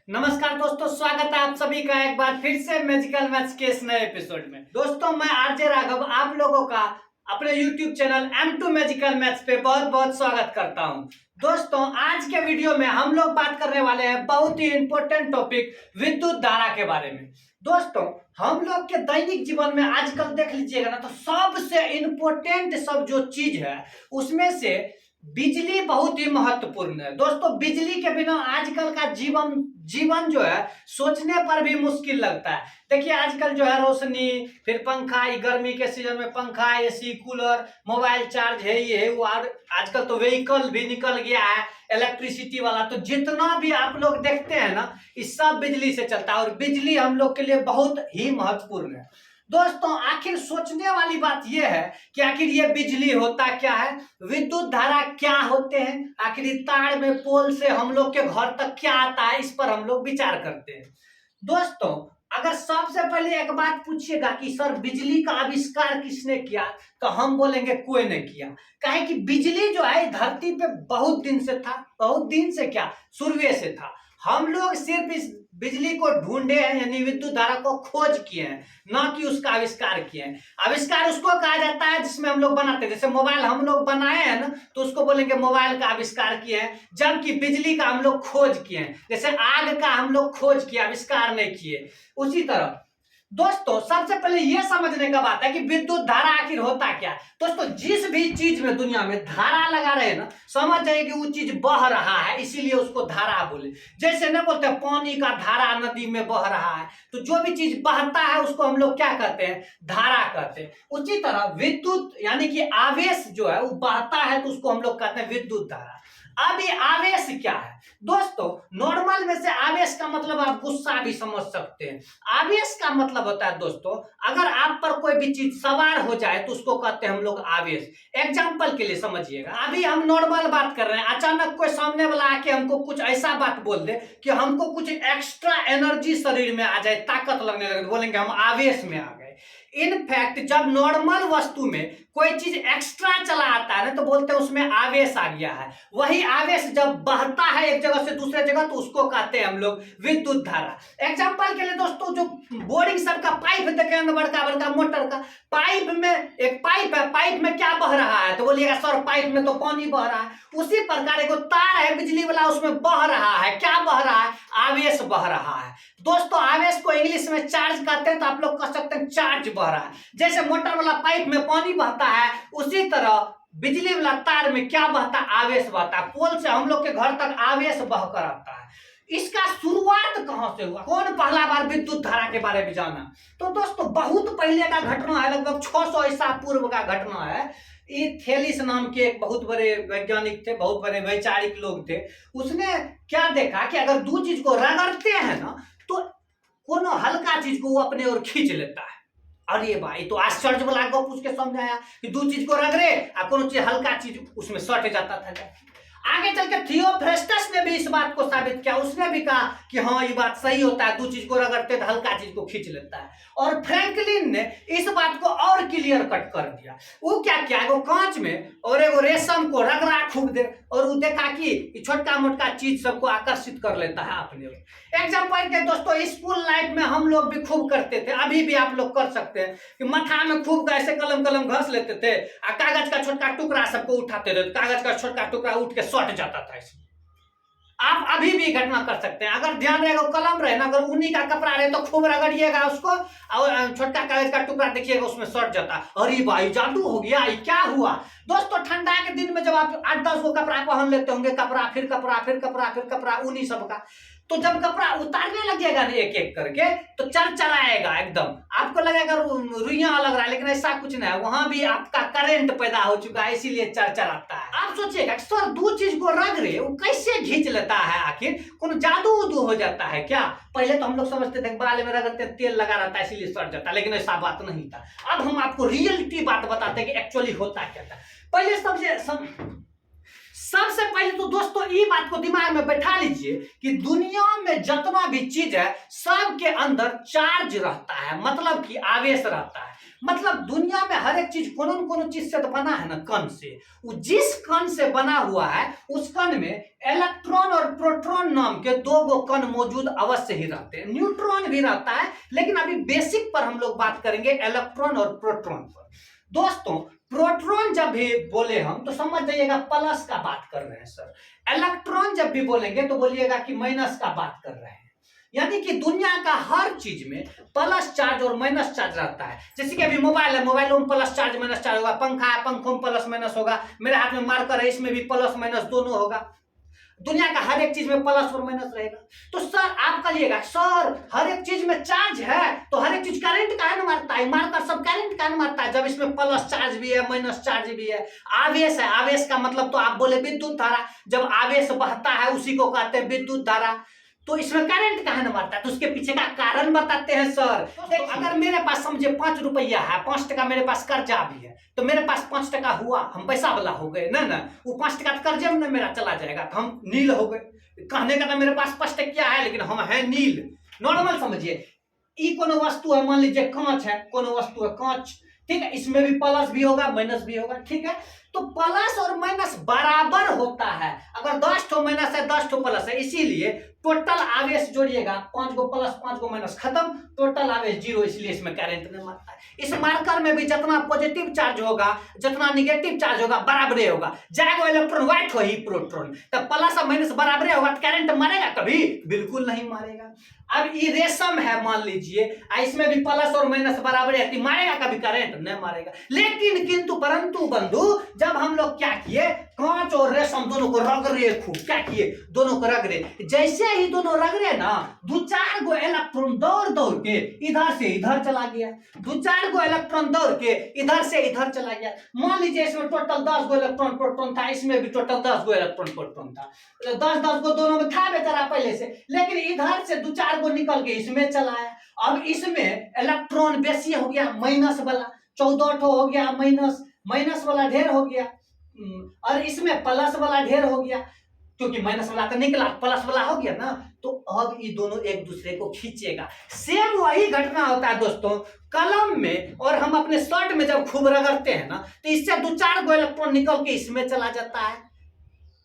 नमस्कार दोस्तों, स्वागत है आप सभी का एक बार फिर से मैजिकल मैथ्स के इस नए एपिसोड में। दोस्तों, मैं आरजे राघव आप लोगों का अपने YouTube channel M2 magical maths पे बहुत बहुत स्वागत करता हूं। दोस्तों, आज के वीडियो में हम लोग बात करने वाले हैं बहुत ही इंपॉर्टेंट टॉपिक विद्युत धारा के बारे में। दोस्तों, हम लोग के दैनिक जीवन में आजकल देख लीजिएगा ना, तो सबसे इंपॉर्टेंट सब जो चीज है उसमें से बिजली बहुत ही महत्वपूर्ण है। दोस्तों, बिजली के बिना आजकल का जीवन जो है सोचने पर भी मुश्किल लगता है। देखिए, आजकल जो है रोशनी, फिर पंखा, गर्मी के सीजन में पंखा, एसी, कूलर, मोबाइल चार्ज है, ये है वो, और आजकल तो व्हीकल भी निकल गया है इलेक्ट्रिसिटी वाला। तो जितना भी आप लोग देखते हैं ना, इस सब बिजली से चलता है और बिजली हम लोग के लिए बहुत ही महत्वपूर्ण है। दोस्तों, आखिर सोचने वाली बात यह है कि आखिर ये बिजली होता क्या है, विद्युत धारा क्या होते हैं, आखिर तार में पोल से हम लोग के घर तक क्या आता है, इस पर हम लोग विचार करते हैं। दोस्तों, अगर सबसे पहले एक बात पूछिएगा कि सर बिजली का आविष्कार किसने किया, तो हम बोलेंगे कोई ने किया। काहे कि बिजली जो है धरती पे बहुत दिन से था, बहुत दिन से क्या, शुरू से था। हम लोग सिर्फ इस बिजली को ढूंढे हैं, यानी विद्युत धारा को खोज किए हैं, ना कि उसका आविष्कार किए हैं। आविष्कार उसको कहा जाता है जिसमें हम लोग बनाते हैं। जैसे मोबाइल हम लोग बनाए हैं ना, तो उसको बोलेंगे मोबाइल का आविष्कार किए हैं, जबकि बिजली का हम लोग खोज किए हैं। जैसे आग का हम लोग खोज किया, आविष्कार नहीं किए। उसी तरह दोस्तों, सबसे पहले यह समझने का बात है कि विद्युत धारा आखिर होता क्या है। दोस्तों, जिस भी चीज में दुनिया में धारा लगा रहे हैं ना, समझ जाइए कि वो चीज बह रहा है, इसीलिए उसको धारा बोले। जैसे न बोलते हैं पानी का धारा नदी में बह रहा है, तो जो भी चीज बहता है उसको हम लोग क्या कहते हैं, धारा कहते हैं। उसी तरह विद्युत यानी कि आवेश जो है वो बहता है, तो उसको हम लोग कहते हैं विद्युत धारा। अब ये आवेश क्या है दोस्तों? नॉर्मल में से आवेश का मतलब आप गुस्सा भी समझ सकते हैं। आवेश का मतलब होता है दोस्तों, अगर आप पर कोई भी चीज सवार हो जाए तो उसको कहते हैं हम लोग आवेश। एग्जांपल के लिए समझिएगा, अभी हम नॉर्मल बात कर रहे हैं, अचानक कोई सामने वाला आके हमको कुछ ऐसा बात बोल दे कि हमको कुछ एक्स्ट्रा एनर्जी शरीर में आ जाए, ताकत लगने लगे, बोलेंगे हम आवेश में आ गए। इनफैक्ट जब नॉर्मल वस्तु में कोई चीज एक्स्ट्रा चला आता है ना, तो बोलते हैं उसमें आवेश आ गया है। वही आवेश जब बहता है एक जगह से दूसरे जगह, तो उसको कहते हैं हम लोग विद्युत धारा। एग्जांपल के लिए दोस्तों, जो बोरिंग सबका पाइप देखेंगे, बड़का बड़का मोटर का पाइप में एक पाइप है, पाइप में क्या बह रहा है, तो बोलिएगा सर पाइप में तो पानी बह रहा है। उसी प्रकार एक तार है बिजली वाला, उसमें बह रहा है, क्या बह रहा है, आवेश बह रहा है। दोस्तों, आवेश को इंग्लिश में चार्ज कहते हैं, तो आप लोग कह सकते हैं चार्ज बह रहा है। जैसे मोटर वाला पाइप में पानी बहता है, उसी तरह बिजली वाला तार में क्या बहता है, आवेश बहता है। पोल से हम लोग के घर तक आवेश बहकर आता है। इसका शुरुआत कहां से हुआ, कौन पहला बार विद्युत धारा के बारे में जाना? तो दोस्तों, बहुत पहले का घटना है, लगभग 600 ईसा पूर्व का घटना है। ये थेलिस नाम के एक बहुत बड़े वैज्ञानिक थे, बहुत बड़े वैचारिक लोग थे। उसने क्या देखा कि अगर दो चीज को रगड़ते हैं ना, तो कोनो हल्का चीज को वो अपने ओर खींच लेता है। अरे भाई, तो आश्चर्य वाला गप उसके समझ आया कि दो चीज को रगड़े और कोनो चीज हल्का चीज उसमें सट जाता था। आगे चल के थियोफ्रेस्टस ने भी इस बात को साबित किया। उसने भी कहा कि हाँ, ये बात सही होता है, दो चीज को रगड़ते तो हल्का चीज को खींच लेता है। और फ्रैंकलिन ने इस बात को और क्लियर कट कर दिया। वो क्या किया, एगो कांच में और एगो रेशम को रगड़ा खूब दे, और वो देखा कि छोटका मोटका चीज सबको आकर्षित कर लेता है अपने ओर। एग्जाम्पल के दोस्तों, स्कूल लाइफ में हम लोग भी खूब करते थे, अभी भी आप लोग कर सकते हैं कि मथा में खूब ऐसे कलम घस लेते थे और कागज का छोटका टुकड़ा सबको उठाते थे, कागज का छोटका टुकड़ा उठ के सट जाता था। इसमें आप अभी भी घटना कर सकते हैं। अगर ध्यान रहेगा, कलम रहे ना, अगर ऊनी का कपड़ा रहे तो खूब रगड़िएगा उसको, और छोटका कागज का टुकड़ा देखिएगा उसमें सट जाता। अरे भाई, जादू हो गया, ये क्या हुआ? दोस्तों, ठंडा के दिन में जब आप 8-10 को कपड़ा पहन लेते होंगे, कपड़ा फिर कपड़ा फिर कपड़ा फिर कपड़ा ऊनी सबका, तो जब कपड़ा उतारने लगेगा ना एक एक करके, तो चरचराएगा एकदम, आपको लगेगा रुइयां लग रहा है, लेकिन ऐसा कुछ नहीं है। वहां भी आपका करंट पैदा हो चुका है, इसीलिए चरचराता है। आप सोचिएगा सर दो चीज को रगड़े वो कैसे खींच लेता है, आखिर कोनो जादू उदू हो जाता है क्या? पहले तो हम लोग समझते थे बाल में रगड़ते तेल लगा रहता है इसीलिए सड़ जाता है, लेकिन ऐसा बात नहीं था। अब हम आपको रियलिटी बात बताते हैं कि एक्चुअली होता क्या था। पहले सबसे पहले तो दोस्तों ये बात को दिमाग में बैठा लीजिए कि दुनिया में जितना भी चीज है सबके अंदर चार्ज रहता है, मतलब कि आवेश रहता है। मतलब दुनिया में हर एक चीज कोनो न कोनो चीज से तो बना है ना, कण से। वो जिस कण से बना हुआ है उस कण में इलेक्ट्रॉन और प्रोटॉन नाम के दो गो कण मौजूद अवश्य ही रहते हैं। न्यूट्रॉन भी रहता है, लेकिन अभी बेसिक पर हम लोग बात करेंगे इलेक्ट्रॉन और प्रोटॉन पर। दोस्तों प्रोटॉन जब भी बोले हम तो समझ जाइएगा प्लस का बात कर रहे हैं सर। इलेक्ट्रॉन जब भी बोलेंगे तो बोलिएगा कि माइनस का बात कर रहे हैं। यानी कि दुनिया का हर चीज में प्लस चार्ज और माइनस चार्ज रहता है। जैसे कि अभी मोबाइल है, मोबाइलों में प्लस चार्ज माइनस चार्ज होगा। पंखा है, पंखों में प्लस माइनस होगा। मेरे हाथ में मार्कर है, इसमें भी प्लस माइनस दोनों होगा। दुनिया का हर एक चीज में प्लस और माइनस रहेगा। तो सर आप कहिएगा सर हर एक चीज में चार्ज है तो हर एक चीज करंट काहे न मारता है, मारकर सब करंट काहे न मारता है जब इसमें प्लस चार्ज भी है माइनस चार्ज भी है। आवेश है, आवेश का मतलब तो आप बोले विद्युत धारा। जब आवेश बहता है उसी को कहते हैं विद्युत धारा। तो इसमें करंट काहे न मारता है, तो उसके पीछे का कारण बताते हैं सर। तो अगर मेरे पास समझे 5 रुपया है, 5 टका मेरे पास कर्जा भी है, तो मेरे पास 5 टका हुआ, हम पैसा वाला हो गए ना ना। वो 5 टका कर्जे में मेरा चला जाएगा तो हम नील हो गए। कहने का तो मेरे पास 5 टकिया है लेकिन हम है नील। नॉर्मल समझिए। ई कोनो वस्तु है, मान लीजिए कांच है, कोनो वस्तु है कांच, ठीक है, इसमें भी प्लस भी होगा माइनस भी होगा, ठीक है। तो प्लस और माइनस बराबर होता है। अगर 10 ठो माइनस है 10 ठो प्लस है, इसीलिए टोटल आवेश जोड़िएगा, 5 गो प्लस 5 गो माइनस, खत्म, टोटल आवेश 0, इसलिए इसमें करंट नहीं मारता है। इस मार्कर में भी जितना पॉजिटिव चार्ज होगा जितना निगेटिव चार्ज होगा बराबर होगा। जाएगा इलेक्ट्रॉन व्हाइट हो ही प्रोटॉन, तब प्लस और माइनस बराबर होगा तो करंट मारेगा कभी? बिल्कुल नहीं मारेगा। अब ये रेशम है मान लीजिए, इसमें भी प्लस और माइनस बराबर है, मारेगा कभी करंट? नहीं मारेगा। लेकिन किंतु परंतु बंधु जब हम लोग क्या किए, कांच और रेशम दोनों को रगड़े, खूब क्या किए, दोनों को रगड़े। जैसे ही दोनों रगड़े ना, 2-4 गो इलेक्ट्रॉन दौड़ दौड़ के इधर से इधर चला गया, 2-4 गो इलेक्ट्रॉन दौड़ के इधर से इधर चला गया। मान लीजिए इसमें टोटल 10 गो इलेक्ट्रॉन प्रोटॉन था, इसमें भी टोटल 10 गो इलेक्ट्रॉन प्रोटॉन था। 10-10 गो दोनों में था बेचारा पहले से, लेकिन इधर से 2-4 गो निकल के इसमें चला आया। अब इसमें इलेक्ट्रॉन बेसी हो गया, माइनस वाला 14 ठो हो गया, माइनस वाला ढेर हो गया, और इसमें प्लस वाला ढेर हो गया, क्योंकि माइनस वाला तो निकला, प्लस वाला हो गया ना। तो अब ये दोनों एक दूसरे को खींचेगा। सेम वही घटना होता है दोस्तों कलम में, और हम अपने शर्ट में जब खूब रगड़ते हैं ना तो इससे 2-4 गो इलेक्ट्रॉन निकल के इसमें चला जाता है,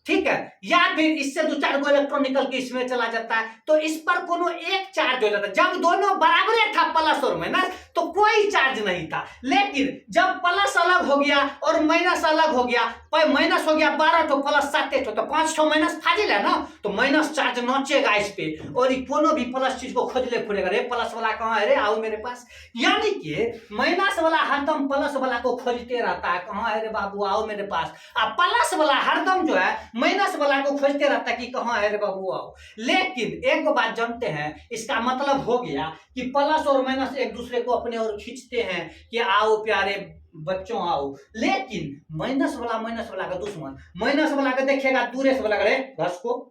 ठीक है, या फिर इससे 2-4 गो इलेक्ट्रॉन निकल के इसमें चला जाता है। तो इस पर कोनो एक चार्ज हो जाता है। जब दोनों बराबर था प्लस और माइनस तो कोई चार्ज नहीं था, लेकिन जब प्लस अलग हो गया और माइनस अलग हो गया, माइनस हो गया 12 ठो प्लस 7 ठो, तो 5 ठो माइनस फाजिल है ना, तो माइनस चार्ज नोचेगा इस पे, और कोनो भी प्लस चीज को खोज ले फुरेगा, रे प्लस वाला कहाँ है रे, आओ मेरे पास। यानी कि माइनस वाला हरदम प्लस वाला को खोजते रहता है, कहाँ है रे बाबू आओ मेरे पास। अब प्लस वाला हरदम जो है माइनस वाला को खोजते रहता है कि कहाँ है रे बाबू आओ। लेकिन एक बात जानते हैं, इसका मतलब हो गया कि प्लस और माइनस एक दूसरे को अपने ओर खींचते हैं कि आओ प्यारे बच्चों आओ। लेकिन माइनस वाला का दुश्मन, माइनस वाला का देखेगा दूर से वाला करे घस को,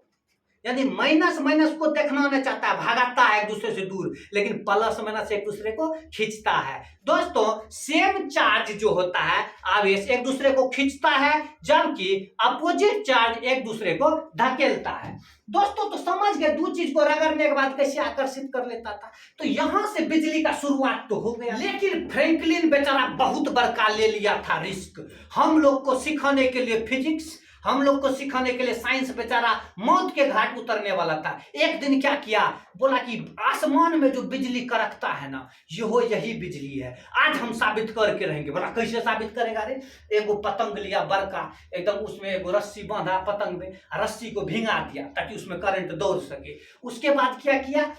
यानी माइनस को देखना नहीं चाहता है, भागता है एक दूसरे से दूर, लेकिन प्लस माइनस एक दूसरे को खींचता है। दोस्तों सेम चार्ज जो होता है आवेश एक दूसरे को खींचता है, जबकि अपोजिट चार्ज एक दूसरे को धकेलता है। दोस्तों तो समझ गए, दो चीज को रगड़ने के बाद कैसे आकर्षित कर लेता था। तो यहां से बिजली का शुरुआत तो हो गया, लेकिन फ्रैंकलिन बेचारा बहुत बड़का ले लिया था रिस्क। हम लोग को सिखाने के लिए फिजिक्स, हम लोग को सिखाने के लिए साइंस, बेचारा मौत के घाट उतरने वाला था। एक दिन क्या किया, बोला कि आसमान में जो बिजली कड़कता है ना, यही बिजली है, आज हम साबित करके रहेंगे। बोला कैसे साबित करेगा रे? एगो पतंग लिया बड़का, एकदम उसमें एगो रस्सी बांधा पतंग में, रस्सी को भिंगा दिया ताकि उसमें करंट दौड़ सके। उसके बाद क्या किया,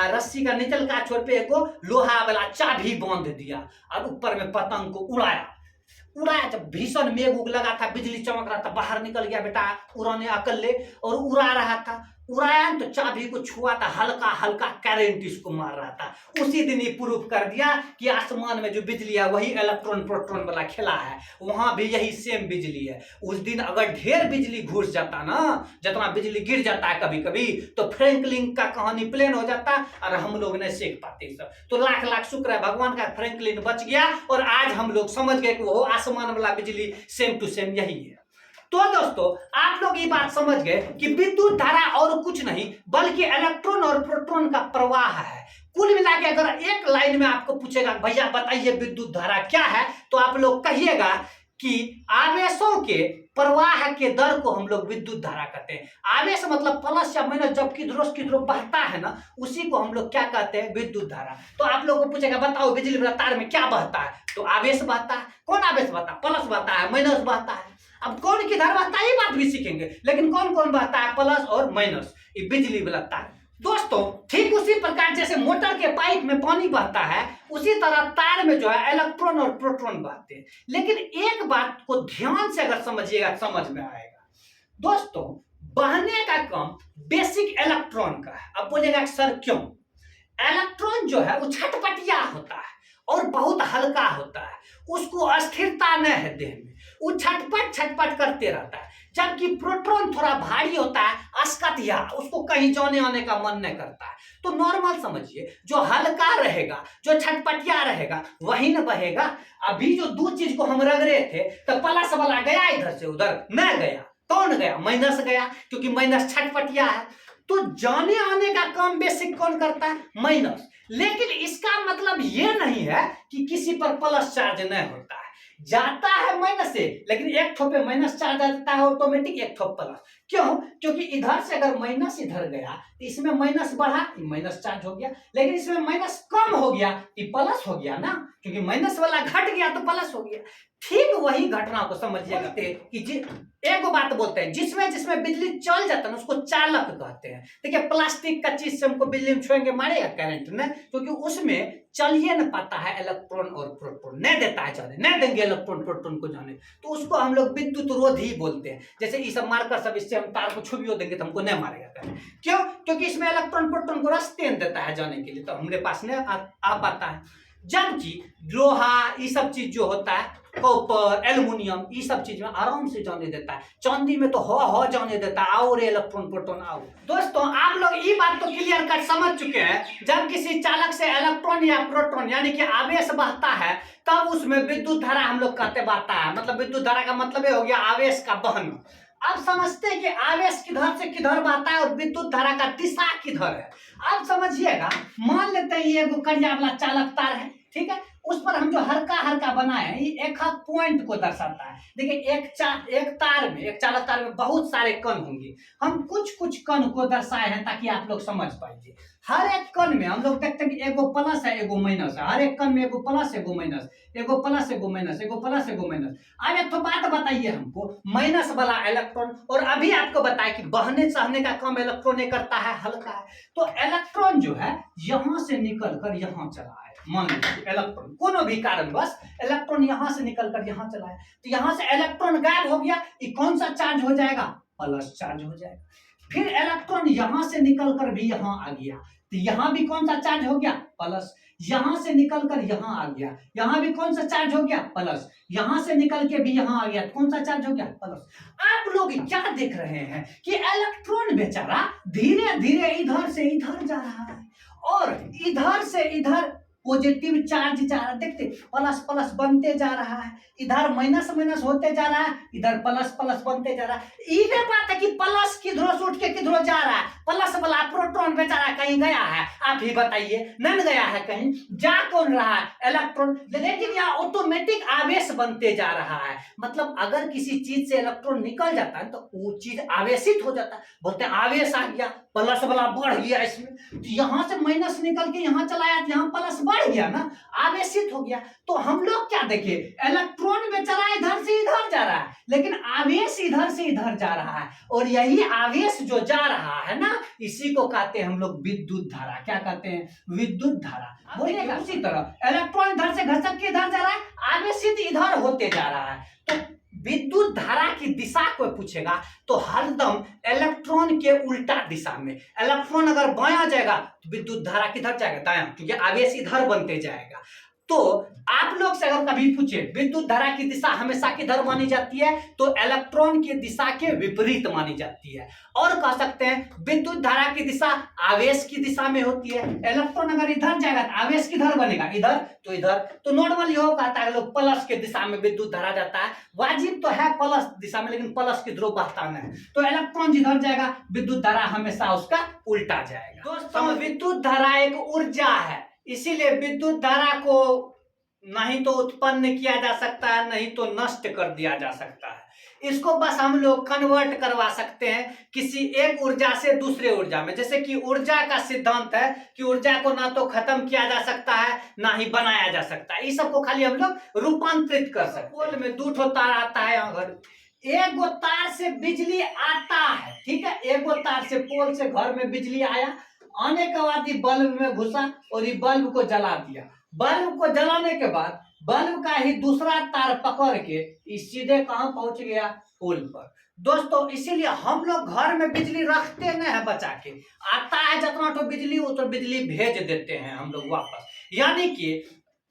रस्सी का निचल का छोर पे एगो लोहा वाला चाबी बांध दिया और ऊपर में पतंग को उड़ाया। जब भीषण मेघ उग लगा था, बिजली चमक रहा था, बाहर निकल गया बेटा उड़ाने अकेले और उड़ा रहा था। उड़ाया तो चाबी को छुआ था, हल्का हल्का करंट इसको मार रहा था। उसी दिन ये प्रूफ कर दिया कि आसमान में जो बिजली है वही इलेक्ट्रॉन प्रोटॉन वाला खेला है, वहां भी यही सेम बिजली है। उस दिन अगर ढेर बिजली घुस जाता ना, जितना बिजली गिर जाता है कभी कभी, तो फ्रैंकलिन का कहानी प्लेन हो जाता और हम लोग नहीं सीख पाते सब। तो लाख लाख शुक्र है भगवान का, फ्रैंकलिन बच गया और आज हम लोग समझ गए कि वो आसमान वाला बिजली सेम टू सेम यही है। तो दोस्तों आप लोग ये बात समझ गए कि विद्युत धारा और कुछ नहीं बल्कि इलेक्ट्रॉन और प्रोटॉन का प्रवाह है। कुल मिला के अगर एक लाइन में आपको पूछेगा भैया बताइए विद्युत धारा क्या है, तो आप लोग कहिएगा कि आवेशों के प्रवाह के दर को हम लोग विद्युत धारा कहते हैं। आवेश मतलब प्लस या माइनस जब किधरों बहता है ना, उसी को हम लोग क्या कहते हैं, विद्युत धारा। तो आप लोगों को पूछेगा बताओ बिजली वाला तार में क्या बहता है, तो आवेश बहता है। कौन आवेश बहता है, प्लस बहता है, माइनस बहता है। अब कौन किधर बहता है ये बात भी सीखेंगे, लेकिन कौन कौन बहता है प्लस और माइनस, ये बिजली वाला तार। दोस्तों ठीक उसी प्रकार जैसे मोटर के पाइप में पानी बहता है, उसी तरह तार में जो है इलेक्ट्रॉन और प्रोटॉन बहते हैं। लेकिन एक बात को ध्यान से अगर समझिएगा समझ में आएगा। दोस्तों बहने का काम बेसिक इलेक्ट्रॉन का है। अब बोलेगा सर क्यों? इलेक्ट्रॉन जो है वो छटपटिया होता है और बहुत हल्का होता है, उसको स्थिरता नहीं है देह में, वो छटपट करते रहता है। जबकि प्रोटॉन थोड़ा भारी होता है, अस्कतिया, उसको कहीं जाने आने का मन नहीं करता है। तो नॉर्मल समझिए, जो हल्का रहेगा, जो छटपटिया रहेगा वही न बहेगा। अभी जो दो चीज को हम रग रहे थे तो प्लस वाला गया इधर से उधर, न गया। कौन गया? माइनस गया, क्योंकि माइनस छटपटिया है। तो जाने आने का काम बेसिक कौन करता है? माइनस। लेकिन इसका मतलब ये नहीं है कि किसी पर प्लस चार्ज नहीं होता है, जाता है माइनस से, लेकिन एक ठो पे माइनस चार्ज आ जाता है ऑटोमेटिक, एक ठो प्लस। क्यों? क्योंकि इधर से अगर माइनस इधर गया तो इसमें माइनस बढ़ा, माइनस चार्ज हो गया, लेकिन इसमें माइनस कम हो गया तो प्लस हो गया ना, क्योंकि माइनस वाला घट गया तो प्लस हो गया। ठीक वही घटना को समझिएगा कि एक बात बोलते हैं, जिसमें बिजली चल जाता है ना उसको चालक कहते हैं। देखिए प्लास्टिक का चीज से हमको बिजली में छुएंगे मारेगा करंट ने, क्योंकि उसमें चलिए न पाता है इलेक्ट्रॉन और प्रोटॉन, नहीं देता है जाने, नहीं देंगे इलेक्ट्रॉन प्रोटॉन को जाने, तो उसको हम लोग विद्युत रोधी बोलते हैं। जैसे ये सब मारकर सब, इससे हम तार को छुबियो देंगे तो हमको नहीं मारेगा करंट। क्यों? क्योंकि इसमें इलेक्ट्रॉन प्रोटॉन को रास्ते देता है जाने के लिए, तो हमारे पास नहीं आ पाता है। जबकि लोहा ये सब चीज जो होता है, कॉपर, एल्युमिनियम, ये सब चीज में आराम से जाने देता है। चांदी में तो हो जाने देता है, आओ रे इलेक्ट्रॉन प्रोटॉन आओ। दोस्तों आप लोग ये बात तो क्लियर कट समझ चुके हैं, जब किसी चालक से इलेक्ट्रॉन या प्रोटॉन यानी कि आवेश बहता है तब उसमें विद्युत धारा हम लोग कहते बहता है। मतलब विद्युत धारा का मतलब ये हो गया आवेश का बहना। अब समझते हैं कि आवेश किधर से किधर बहता है और विद्युत धारा का दिशा किधर है। अब समझिएगा, मान लेते हैं ये करिया वाला चालक तार है, ठीक है, उस पर हम जो हल्का बनाए हैं ये एक पॉइंट को दर्शाता है। देखिए एक चालक तार में बहुत सारे कण होंगे, हम कुछ कण को दर्शाए हैं ताकि आप लोग समझ पाइए। हर एक कण में हम लोग देखते हैं कि एगो प्लस है एगो माइनस है, हर एक कण में एगो प्लस एगो माइनस, एगो प्लस एगो माइनस, एगो प्लस एगो माइनस। अब एक तो बात बताइए हमको, माइनस वाला इलेक्ट्रॉन, और अभी आपको बताया कि बहने चढ़ने का काम इलेक्ट्रॉन करता है, हल्का है। तो इलेक्ट्रॉन जो है यहां से निकल कर यहां चला है। मान लीजिए इलेक्ट्रॉन कोनो भी कारणवश इलेक्ट्रॉन यहां से निकलकर यहां चला है, तो यहां से इलेक्ट्रॉन गायब हो गया, ये कौन सा चार्ज हो जाएगा? प्लस चार्ज हो जाएगा। फिर इलेक्ट्रॉन यहां से निकलकर भी यहां आ गया, तो यहां भी कौन सा चार्ज हो गया? प्लस। यहां से निकलकर यहां आ गया, यहां भी कौन सा चार्ज हो गया? प्लस। यहां से निकल के भी यहां आ गया, कौन सा चार्ज हो गया? प्लस। आप लोग क्या देख रहे हैं कि इलेक्ट्रॉन बेचारा धीरे धीरे इधर से इधर जा रहा है और इधर से इधर पॉजिटिव चार्ज जा रहा है। देखते प्लस प्लस बनते जा रहा है, इधर माइनस माइनस होते जा रहा है, इधर प्लस प्लस बनते जा रहा है। ये बात है कि प्लस किधरों से उठ के किधरों जा रहा है, प्लस वाला प्रोटॉन बेचारा कहीं गया है? आप ही बताइए, नहीं गया है कहीं, जा कौन रहा है? इलेक्ट्रॉन। लेकिन यहाँ ऑटोमेटिक आवेश बनते जा रहा है। मतलब अगर किसी चीज से इलेक्ट्रॉन निकल जाता है तो वो चीज आवेशित हो जाता है, बोलते हैं आवेश आ गया, प्लस वाला बढ़ गया इसमें। तो यहाँ से माइनस निकल के यहाँ चलाया तो यहाँ प्लस बढ़ गया ना, आवेशित हो गया। तो हम लोग क्या देखे, इलेक्ट्रॉन बेचारा इधर से इधर जा रहा है, लेकिन आवेश इधर से इधर जा रहा है। और यही आवेश जो जा रहा है ना, इसी को कहते हैं हम लोग विद्युत धारा। क्या कहते हैं? विद्युत धारा। बोलिएगा उसी तरह इलेक्ट्रॉन इधर से घसक के इधर जा रहा है, आवेशित इधर होते जा रहा है। तो विद्युत धारा की दिशा को पूछेगा तो हरदम इलेक्ट्रॉन के उल्टा दिशा में। इलेक्ट्रॉन अगर बायां जाएगा तो विद्युत धारा किधर जाएगा? दायां, क्योंकि आवेश इधर बनते जाएगा। तो आप लोग से अगर कभी पूछे विद्युत धारा की दिशा हमेशा किधर मानी जाती है, तो इलेक्ट्रॉन की दिशा के विपरीत मानी जाती है। और कह सकते हैं विद्युत धारा की दिशा आवेश की दिशा में होती है। इलेक्ट्रॉन अगर इधर जाएगा तो आवेश किधर बनेगा, इधर तो इधर। तो नॉर्मली हो कहता है लोग प्लस के दिशा में विद्युत धारा जाता है, वाजिब तो है प्लस दिशा में, लेकिन प्लस की ध्रुव बहता नहीं। तो इलेक्ट्रॉन जिधर जाएगा विद्युत धारा हमेशा उसका उल्टा जाएगा। दोस्तों विद्युत धारा एक ऊर्जा है, इसीलिए विद्युत धारा को नहीं तो उत्पन्न किया जा सकता है, नहीं तो नष्ट कर दिया जा सकता है। इसको बस हम लोग कन्वर्ट करवा सकते हैं किसी एक ऊर्जा से दूसरे ऊर्जा में। जैसे कि ऊर्जा का सिद्धांत है कि ऊर्जा को ना तो खत्म किया जा सकता है ना ही बनाया जा सकता है, इस सबको खाली हम लोग रूपांतरित कर सकते हैं। पोल में 2 ठो तार आता है, यहाँ घर एक गो तार से बिजली आता है, ठीक है, एक गो तार से पोल से घर में बिजली आया, आने के बाद ये बल्ब में घुसा और ये बल्ब को जला दिया। बल्ब को जलाने के बाद बल्ब का ही दूसरा तार पकड़ के सीधे कहां पहुंच गया, पोल पर। दोस्तों इसीलिए हम लोग घर में बिजली रखते नहीं है बचा के, आता है जितना तो बिजली उतना बिजली भेज देते हैं हम लोग वापस। यानी कि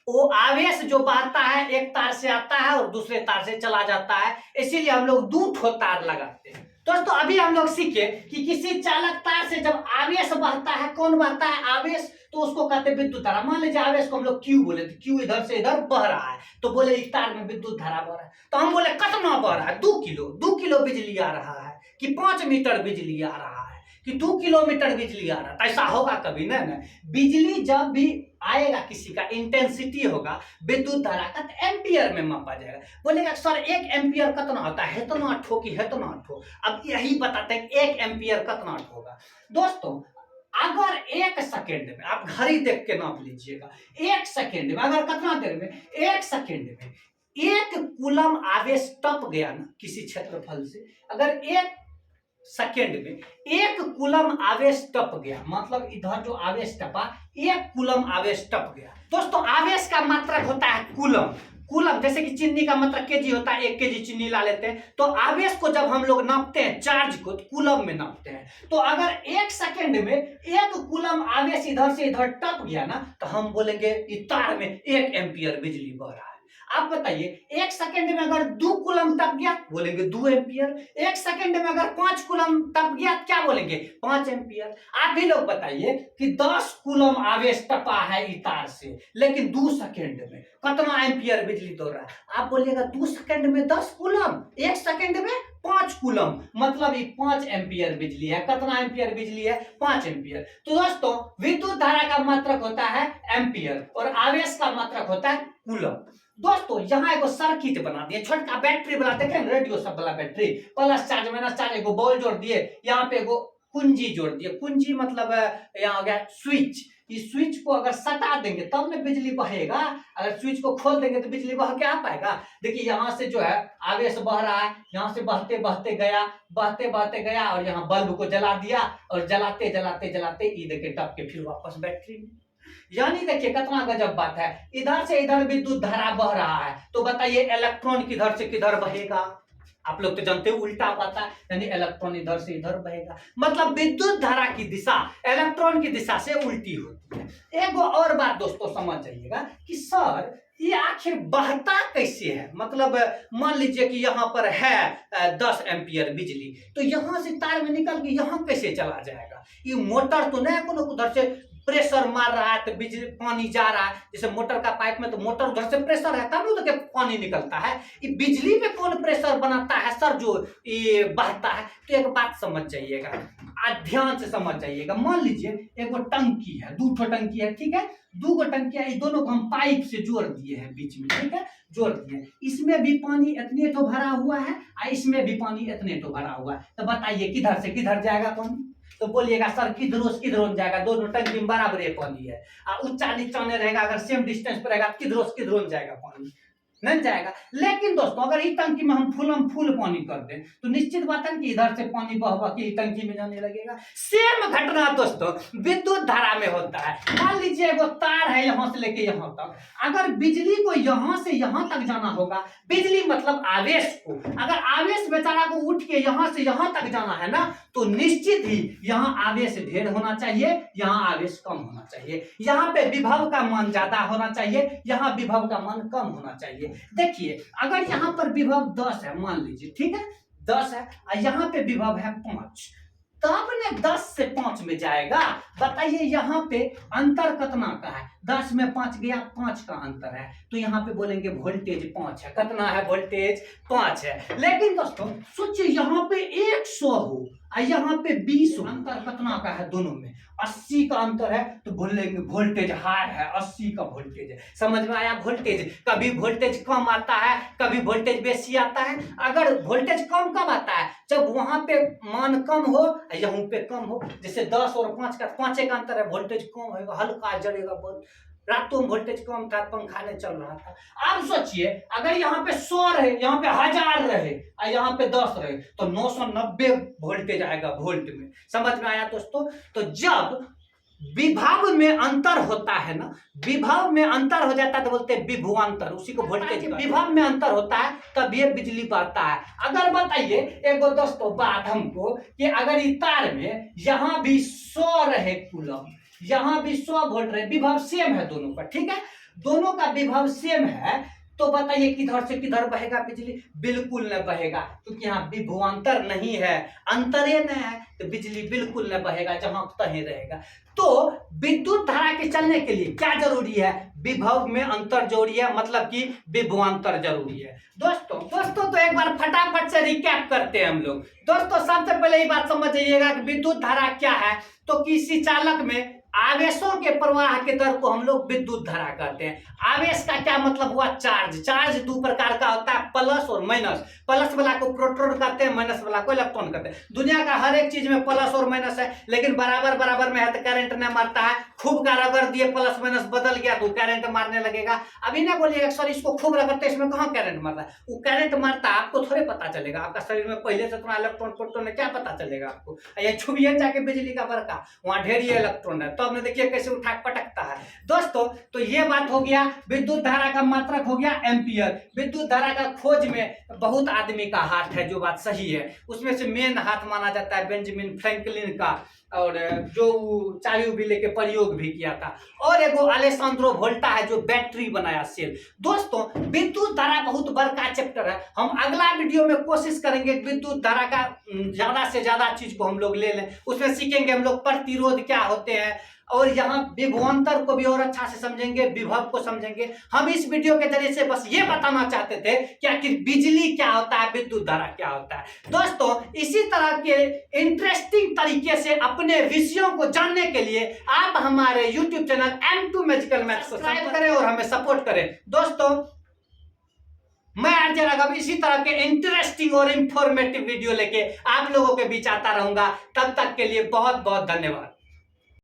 वो आवेश जो बहता है एक तार से आता है और दूसरे तार से चला जाता है, इसीलिए हम लोग 2 ठो तार लगाते हैं। दोस्तों अभी हम लोग सीखे कि किसी चालक तार से जब आवेश बहता है, कौन बहता है, आवेश, तो उसको कहते हैं विद्युत धारा। मान लीजिए आवेश को हम लोग क्यू बोले, तो क्यू इधर से इधर बह रहा है, तो बोले इस तार में विद्युत धारा बह रहा है। तो हम बोले कितना बह रहा है, 2 किलो बिजली आ रहा है, कि 5 मीटर बिजली आ रहा है, कि 2 किलोमीटर बिजली आ रहा है। ऐसा होगा कभी नहीं। बिजली जब भी आएगा किसी का इंटेंसिटी होगा विद्युत धारा का, तो एम्पियर में मापा जाएगा। बोलेगा सर 1 एम्पियर कितना होता है, इतना ठो की इतना ठो। अब यही बताते हैं 1 एम्पियर कितना होगा। दोस्तों अगर 1 सेकेंड में, आप घड़ी देख के नाप लीजिएगा, 1 सेकेंड में अगर कितना देर में, 1 सेकेंड में 1 कूलम आवेश टप गया ना किसी क्षेत्रफल से, अगर 1 सेकेंड में 1 कूलम आवेश टप गया, मतलब इधर जो आवेश टपा 1 कूलम आवेश टप गया। दोस्तों आवेश का मात्रक होता है कूलम। कूलम जैसे कि चीनी का मात्रक केजी होता है, 1 केजी चीनी ला लेते हैं, तो आवेश को जब हम लोग नापते हैं, चार्ज को कूलम में नापते हैं। तो अगर 1 सेकेंड में 1 कूलम आवेश इधर से इधर टप गया ना, तो हम बोलेंगे इस तार में 1 एम्पियर बिजली बह रहा है। आप बताइए 1 सेकेंड में अगर 2 कूलम टप गया, बोलेंगे 2 एम्पियर। 1 सेकेंड में अगर 5 कूलम टप गया, क्या बोलेंगे, 5 एम्पियर। आप भी लोग बताइए कि 10 कूलम आवेश टपा है इस तार से, लेकिन 2 सेकेंड में कितना एम्पियर बिजली दौड़ रहा है। आप बोलिएगा 2 सेकेंड में 10 कूलम, 1 सेकेंड में 5 कूलम, मतलब ये 5 एम्पियर बिजली है। कितना एम्पियर बिजली है, 5 एम्पियर। तो दोस्तों विद्युत धारा का मात्रक होता है एम्पियर और आवेश का मात्रक होता है कूलम। दोस्तों यहाँ एगो सर्किट बना दिए, छोटका बैटरी बना, देखें रेडियो सब वाला battery, plus charge minus charge, एगो बॉल जोड़ दिए, यहाँ पे एगो कुंजी जोड़ दिए। कुंजी मतलब यहाँ हो गया स्विच। इस स्विच को अगर सटा देंगे तब ना बिजली बहेगा, अगर स्विच को खोल देंगे तो बिजली बह के आ पाएगा। देखिए यहाँ से जो है आवेश बह रहा है, यहाँ से बहते बहते गया और यहाँ बल्ब को जला दिया और जलाते जलाते जलाते ये देखिए टप के फिर वापस बैटरी में। यानी देखिए कितना गजब बात है, इधर से इधर विद्युत धारा बह रहा है, तो बताइए इलेक्ट्रॉन किधर से किधर बहेगा। आप लोग तो जानते हो उल्टा बात है, यानी इलेक्ट्रॉन इधर से इधर बहेगा, मतलब विद्युत धारा की दिशा इलेक्ट्रॉन की दिशा से उल्टी होती है। एक और बात दोस्तों समझ जाइएगा कि सर ये आखिर बहता कैसे है। मतलब मान लीजिए कि यहाँ पर है 10 एम्पियर बिजली, तो यहाँ से तार में निकल के यहाँ कैसे चला जाएगा। ये मोटर तो नहीं कोनो उधर से प्रेशर मार रहा है तो बिजली पानी जा रहा है, जैसे मोटर का पाइप में तो मोटर उधर से प्रेशर है तब उधर के पानी निकलता है। ये बिजली में कौन प्रेशर बनाता है सर जो ये बहता है। तो एक बात समझ जाइएगा, ध्यान से समझ जाइएगा। मान लीजिए एक वो टंकी है, 2 ठो टंकी है, ठीक है, 2 गो टंकी है, इस दोनों को हम पाइप से जोड़ दिए हैं बीच में, ठीक है, जोड़ दिए। इसमें भी पानी इतने तो भरा हुआ है और इसमें भी पानी इतने तो भरा हुआ है, तो बताइए किधर से किधर जाएगा पानी। तो बोलिएगा सर किधरों से किधरों जाएगा, दोनों टंकी में बराबर पानी है, और ऊंचा नीचा नहीं रहेगा, अगर सेम डिस्टेंस पर रहेगा किधरों से किधरों जाएगा पानी। नहीं जाएगा। लेकिन दोस्तों अगर इस टंकी में हम फुल पानी कर दें तो निश्चित बात है कि इधर से पानी बह बह के टंकी में जाने लगेगा। सेम घटना दोस्तों विद्युत धारा में होता है। मान लीजिए एगो तार है यहाँ से लेके यहाँ तक, अगर बिजली को यहाँ से यहाँ तक जाना होगा, बिजली मतलब आवेश को, अगर आवेश बेचारा को उठ के यहाँ से यहाँ तक जाना है ना, तो निश्चित ही यहाँ आवेश ढेर होना चाहिए, यहाँ आवेश कम होना चाहिए, यहाँ पे विभव का मान ज्यादा होना चाहिए, यहाँ विभव का मान कम होना चाहिए। देखिए अगर यहाँ पर विभव 10 है मान लीजिए, ठीक है 10 है और यहाँ पे विभव है 5, तब ने 10 से 5 में जाएगा। बताइए यहाँ पे अंतर कितना का है, 10 में 5 गया, 5 का अंतर है, तो यहाँ पे बोलेंगे वोल्टेज 5 है। कितना है वोल्टेज 5 है। लेकिन दोस्तों सोचिए यहाँ पे 100 हो और यहाँ पे 20 हो, अंतर कितना का है दोनों में, 80 का अंतर है, तो बोलेंगे वोल्टेज हाई है, 80 का वोल्टेज है। समझ में आया? वोल्टेज कभी वोल्टेज कम आता है, कभी वोल्टेज बेसी आता है। अगर वोल्टेज कम कब आता है, जब वहां पे मान कम हो यहाँ पे कम हो, जैसे 10 और 5 का 5 का अंतर है, वोल्टेज कम होगा, हल्का जलेगा बल्ब। रातों में वोल्टेज कम था, पंखा नहीं चल रहा था। आप सोचिए अगर यहाँ पे 100 रहे, यहाँ पे 1000 रहे और यहाँ पे 10 रहे, तो 990 वोल्टेज आएगा वोल्ट में। समझ में आया दोस्तों? तो जब विभव में अंतर होता है ना, विभव में अंतर हो जाता है तो बोलते हैं विभवांतर, उसी को वोल्टेज। विभव में अंतर होता है तब ये बिजली बढ़ता है। अगर बताइए एगो दोस्तों बात हमको कि अगर इस तार में यहाँ भी 100 रहे कूलम, यहाँ भी 100 वोल्ट रहे, विभव सेम है दोनों का, ठीक है दोनों का विभव सेम है, तो बताइए किधर से किधर बहेगा बिजली? बिल्कुल न बहेगा, क्योंकि यहाँ विभवांतर नहीं है, अंतरे न है, तो बिजली बिल्कुल न बहेगा, जहां तहीं रहेगा। तो विद्युत धारा के चलने के लिए क्या जरूरी है? विभव में अंतर जरूरी है, मतलब कि विभवांतर जरूरी है। दोस्तों तो एक बार फटाफट से रिकैप करते हैं हम लोग। दोस्तों सबसे पहले ये बात समझ जाइएगा कि विद्युत धारा क्या है, तो किसी चालक में आवेशों के प्रवाह के दर को हम लोग विद्युत धारा कहते हैं। आवेश का क्या मतलब हुआ? चार्ज। चार्ज दो प्रकार का होता है, प्लस और माइनस। प्लस वाला को प्रोटॉन कहते हैं, माइनस वाला को इलेक्ट्रॉन कहते हैं। दुनिया का हर एक चीज में प्लस और माइनस है, लेकिन बराबर बराबर में है तो करंट नहीं मारता है। खूब का रगड़ दिए प्लस माइनस बदल गया तो करंट मारने लगेगा। अभी ना बोलिएगा सर इसको खूब रगड़ते इसमें कहाँ करंट मारता है, वो करंट मारता है, आपको थोड़े पता चलेगा। आपका शरीर में पहले से थोड़ा इलेक्ट्रॉन प्रोटॉन है, क्या पता चलेगा आपको? ये छुबिए जाके बिजली का बड़का, वहां ढेर इलेक्ट्रॉन है, तो आपने देखिए कैसे उठा पटकता है। दोस्तों तो ये बात हो गया, विद्युत धारा का मात्रक हो गया एम्पियर। विद्युत धारा का खोज में बहुत आदमी का हाथ है, जो बात सही है। उसमें से मेन हाथ माना जाता है बेंजामिन फ्रैंकलिन का, और जो चाबी उबी लेके प्रयोग भी किया था। और एगो अलेसांद्रो वोल्टा है जो बैटरी बनाया सेल। दोस्तों विद्युत धारा बहुत बड़का चैप्टर है, हम अगला वीडियो में कोशिश करेंगे विद्युत धारा का ज्यादा से ज्यादा चीज को हम लोग ले लें। उसमें सीखेंगे हम लोग प्रतिरोध क्या होते हैं, और यहाँ विभवांतर को भी और अच्छा से समझेंगे, विभव को समझेंगे। हम इस वीडियो के जरिए से बस ये बताना चाहते थे कि आखिर बिजली क्या होता है, विद्युत धारा क्या होता है। दोस्तों इसी तरह के इंटरेस्टिंग तरीके से अपने विषयों को जानने के लिए आप हमारे YouTube channel M2 magical maths को सब्सक्राइब करें और हमें सपोर्ट करें। दोस्तों मैं आरजे राघव इसी तरह के इंटरेस्टिंग और इंफॉर्मेटिव वीडियो लेके आप लोगों के बीच आता रहूंगा। तब तक के लिए बहुत बहुत धन्यवाद।